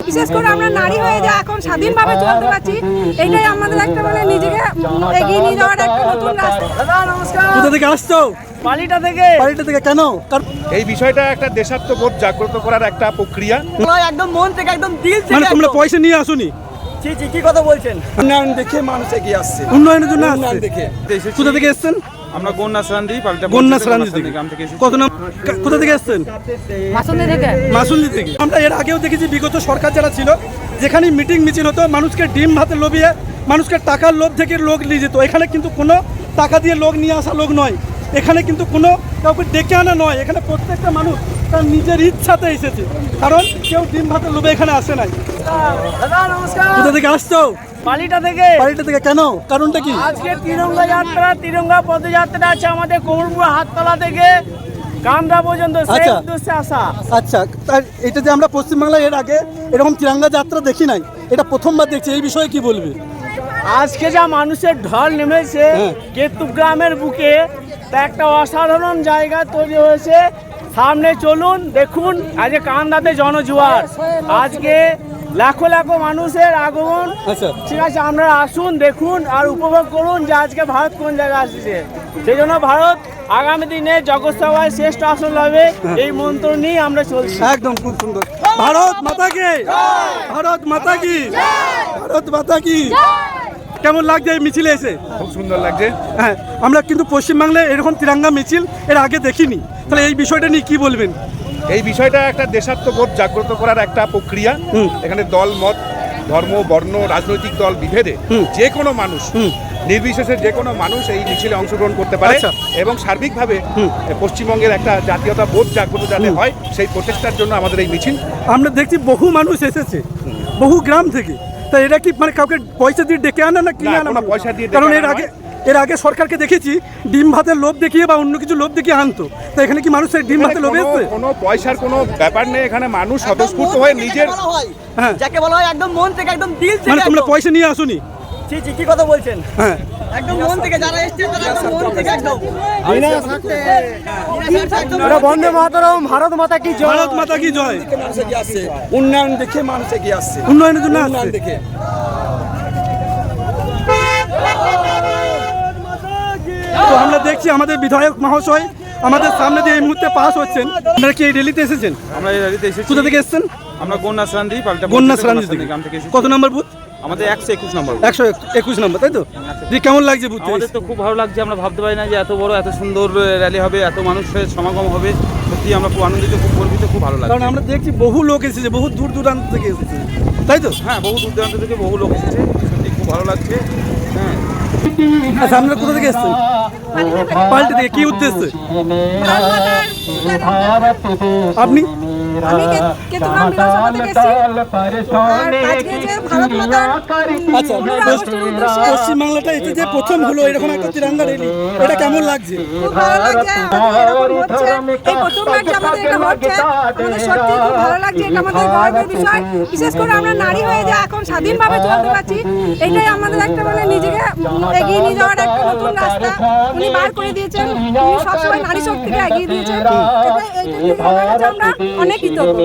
বিশেষ করে আমরা নারী হয়ে যা এখন স্বাধীনভাবে চলতে পারছি, এটাই আমাদের একটা মানে নিজেকে এগিয়ে নিয়ে যাওয়ার একটা নতুন রাস্তা। দাদা নমস্কার। কোথা থেকে আসছো? পালিটা থেকে। বাড়িটা থেকে কেন? এই বিষয়টা একটা দেশাত্মবোধ জাগ্রত করার একটা প্রক্রিয়া। একদম মন থেকে, একদম দিল থেকে। মানে তোমরা পয়সা নিয়ে আসোনি? জি জি, কি কথা বলছেন? উন্নয়ন দেখে মানুষ এগিয়ে আসছে, উন্নয়নের জন্য আসছে। দেখে কোথা থেকে এসেছেন? আমরা গন্যাসরান্দি থেকে। কত নাম? কোথা থেকে এসেছেন? মাসুন্দি থেকে। আমরা এর আগেও দেখেছি বিগত সরকার যারা ছিল, যেখানে মিটিং মিছিল হতো, মানুষকে ডিম ভাতে লোভিয়ে মানুষকে টাকার লোভ থেকে লোক নিয়ে যেত। এখানে কিন্তু কোনো টাকা দিয়ে লোক নিয়ে আসা লোক নয়, এখানে কিন্তু কোনো কাউকে ডেকে আনা নয়। এখানে প্রত্যেকটা মানুষ তার নিজের ইচ্ছাতে এসেছে, কারণ কেউ ডিম ভাতের লোভে এখানে আসে নাই। দাদা নমস্কার। কোথা থেকে আসছো? পালিটা থেকে। বাড়িটা থেকে কেন? কারণটা কি? আজকে তিরঙ্গা যাত্রা, তিরঙ্গা পদযাত্রা আছে আমাদের কোমরপুর হাততলা থেকে কামরা পর্যন্ত, সেই আচ্ছা। উদ্দেশ্যে আসা। আচ্ছা, তার এটা যে আমরা পশ্চিমবাংলায় এর আগে এরকম তিরঙ্গা যাত্রা দেখি নাই, এটা প্রথমবার দেখছি, এই বিষয়ে কি বলবে? আজকে যা মানুষের ঢল নেমেছে হ্যাঁ। কেতুগ্রামের বুকে, তা একটা অসাধারণ জায়গা তৈরি হয়েছে। সামনে চলুন, দেখুন আজকে কান্দাতে জনজোয়ার, আজকে লাখো লাখো মানুষের আগমন। আচ্ছা। ঠিক আছে, আপনারা আসুন, দেখুন আর উপভোগ করুন যে আজকে ভারত কোন জায়গায় আসছে। সেই জন্য ভারত আগামী দিনে জগৎ সভায় শ্রেষ্ঠ আসন হবে, এই মন্ত্র নিয়ে আমরা চলছি। একদম খুব সুন্দর। ভারত মাতা কি, ভারত মাতা কি, ভারত মাতা কি। কেমন লাগছে এই মিছিলে এসে? খুব সুন্দর লাগছে। হ্যাঁ, আমরা কিন্তু পশ্চিমবাংলায় এরকম তিরঙ্গা মিছিল এর আগে দেখিনি, তাহলে এই বিষয়টা নিয়ে কি বলবেন? এই বিষয়টা একটা দেশাত্মবোধ জাগ্রত করার একটা প্রক্রিয়া। এখানে দল মত, ধর্ম, বর্ণ, রাজনৈতিক দল বিভেদে যে কোনো মানুষ, নির্বিশেষে যে কোনো মানুষ এই মিছিলে অংশগ্রহণ করতে পারে। আচ্ছা। এবং সার্বিকভাবে পশ্চিমবঙ্গের একটা জাতীয়তা বোধ জাগ্রত যাতে হয়, সেই প্রচেষ্টার জন্য আমাদের এই মিছিল। আমরা দেখছি বহু মানুষ এসেছে বহু গ্রাম থেকে, তা এটা কি মানে কাউকে পয়সা দিয়ে ডেকে আনা না কিনে না, আনা? কোনো পয়সা দিয়ে ডেকে কারণ আনা এর আগে সরকারকে দেখেছি ডিম ভাতের লোভ দেখিয়ে বা অন্য কিছু লোভ দেখিয়ে আনতো, তো এখানে কি মানুষ ডিম ভাতের লোভে এসছে? কোনো পয়সার কোনো ব্যাপার নেই, এখানে মানুষ স্বতঃস্ফূর্ত হয়ে নিজের। হ্যাঁ, যাকে বলা হয় একদম মন থেকে, একদম দিল থেকে। মানে তোমরা পয়সা নিয়ে আসুনি? জি জি, কি কথা বলছেন? হ্যাঁ, একদম মন থেকে যারা এসছে, তারা একদম মন থেকে, একদম। বন্দে মাতরম, ভারত মাতা কি জয়। ভারত মাতা কি জয়। উন্নয়ন দেখে মানুষ এগিয়ে আসছে, উন্নয়নের জন্য উন্নয়ন আসছে। দেখে। তো আমরা দেখছি আমাদের বিধায়ক মহাশয় আমাদের সামনে দিয়ে এই মুহূর্তে পাস হচ্ছেন। আপনারা কি এই র্যালিতে এসেছেন? আমরা এই র্যালিতে এসেছি। কোথা থেকে এসেছেন? আমরা গন্যাসরান্দি গ্রাম থেকে এসেছি। কত নম্বর বুথ? আমাদের 121 নম্বর। 121 নম্বর, তাই তো? যে কেমন লাগছে বুথে? আমাদের তো খুব ভালো লাগছে, আমরা ভাবতে পারি না যে এত বড়, এত সুন্দর র্যালি হবে, এত মানুষের সমাগম হবে। সত্যি আমরা খুব আনন্দিত, খুব গর্বিত, খুব ভালো লাগছে। কারণ আমরা দেখছি বহু লোক এসেছে, বহু দূর দূরান্ত থেকে এসেছে, তাই তো? হ্যাঁ, বহু দূর দূরান্ত থেকে বহু লোক এসেছে, সত্যি খুব ভালো লাগছে। হ্যাঁ। আচ্ছা, আপনারা কোথা থেকে এসেছেন? পাল্টি থেকে। কি উদ্দেশ্যে? আপনি? আমি কেতুগ্রাম বিধানসভা থেকে এসেছি। আর আজকে যে ভারত মাতার আচ্ছা, পশ্চিমবাংলাটা এতে যে প্রথম হলো এরকম একটা তিরঙ্গা র্যালি, এটা কেমন লাগছে? খুব ভালো লাগছে, এরকম হচ্ছে, এই প্রথমবার যে আমাদের এটা হচ্ছে, আমাদের সত্যি খুব ভালো লাগছে, এটা আমাদের গর্বের বিষয়। বিশেষ করে আমরা নারী হয়ে যা এখন স্বাধীনভাবে চলতে পারছি, এটাই আমাদের একটা মানে নিজেকে এগিয়ে নিয়ে যাওয়ার একটা নতুন রাস্তা উনি বার করে দিয়েছেন। উনি সবসময় নারী শক্তিকে এগিয়ে দিয়েছেন, এইটা আমরা অনেক কৃতজ্ঞ।